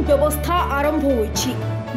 व्यवस्था आरंभ होईछि।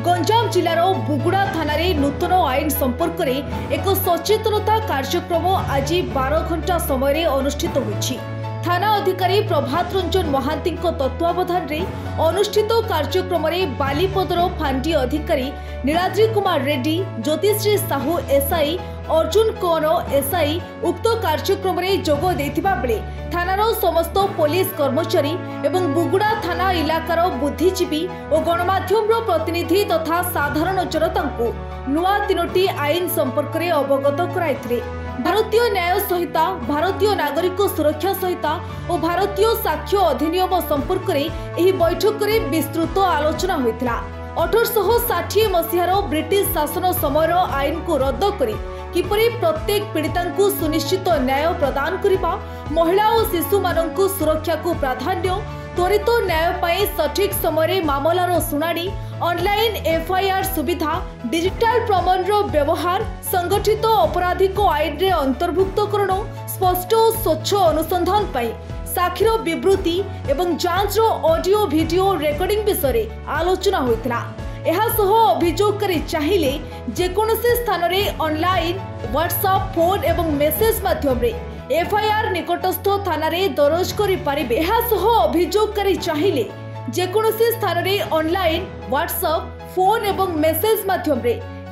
गंजाम जिलार बुगुड़ा थाना नूतन आईन संपर्क में एक सचेतनता कार्यक्रम आज 12 घंटा समय अनुष्ठित होईछि। थाना अधिकारी प्रभात रंजन महांती तत्वावधान में अनुष्ठित कार्यक्रम में बालीपदर फांडी अधिकारी नीलाद्री कुमार रेड्डी, ज्योतिश्री साहू एसआई, अर्जुन कौर एसआई उक्त कार्यक्रम में जोग देथिबा बेले थानार समस्त पुलिस कर्मचारी एवं बुगुड़ा थाना इलाकार बुद्धिजीवी और गणमाध्यम प्रतिनिधि तथा साधारण जनता को नुआ 3टी आईन संपर्क में अवगत कराइथिले। भारतीय न्याय संहिता, भारतीय नागरिक सुरक्षा संहिता और भारतीय साक्ष्य अधिनियम संपर्क में यह बैठक में विस्तृत आलोचना होइतिला। 1860 मसीहार ब्रिटिश शासन समय आईन को रद्द करी किपरि प्रत्येक पीड़िता को सुनिश्चित न्याय प्रदान करिबा, महिला और शिशु माननकु सुरक्षा को प्राधान्य, त्वरित न्याय पाई सठिक समय मामलार सुनानी, ऑनलाइन एफआईआर सुविधा, डिजिटल प्रमाणर व्यवहार, संगठित आपराधिक आईन रे अंतर्भुक्तकरण, स्पष्ट और स्वच्छ अनुसंधान पाई साक्षीर विवृत्ति एवं जांच ऑडियो वीडियो रेकर्डिंग विषय आलोचना होइतिला। एहासह अभियोगकारी चाहिए जेकोसी स्थान में ऑनलाइन व्हाट्सएप फोन एवं मेसेज माध्यम एफआईआर निकटस्थ थाना दरज करें। एहासह अभियोगकारी चाहिए जेकोसी स्थान में ऑनलाइन व्हाट्सएप फोन एवं मेसेज माध्यम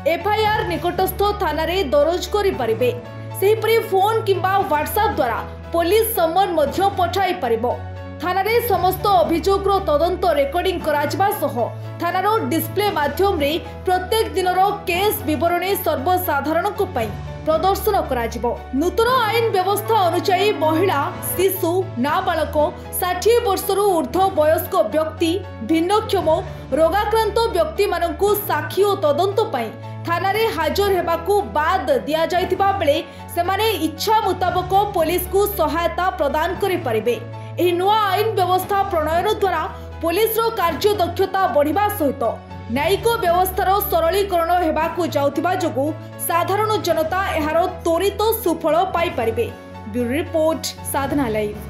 एफआईआर निकटस्थ थाना दरज करें। सेहीपरि फोन किंबा व्हाट्सएप द्वारा पुलिस सम्मन मध्य पठाई पारिबो। थाना रे समस्त अभियोगर तदंत रेकर्डिंग कराजिबा सह थानार डिस्प्ले माध्यम रे प्रत्येक दिनर केस विवरणी सर्वसाधारण को पई प्रदर्शन कराजिबो। नूतन आईन व्यवस्था अनुसार महिला, शिशु, नाबालक, 60 वर्षरु ऊर्ध्व वयस्क व्यक्ति, भिन्नक्षम, रोगाक्रांत व्यक्ति मानकु साक्षी और तदंत पई थाना रे हाजर हेबाकू बाद दिया जाइतिबा बेले सेमाने इच्छा मुताबक पुलिस को सहायता प्रदान करि परिबे। एही नुआ आईन व्यवस्था प्रणयन द्वारा पुलिस रो कार्य दक्षता बढ़िबा सहित न्यायिक व्यवस्थार सरलीकरण हेबाकू जाउतिबा जोगु साधारण जनता एहार त्वरित सुफल पाई परिबे। ब्यूरो रिपोर्ट, साधना लाइव।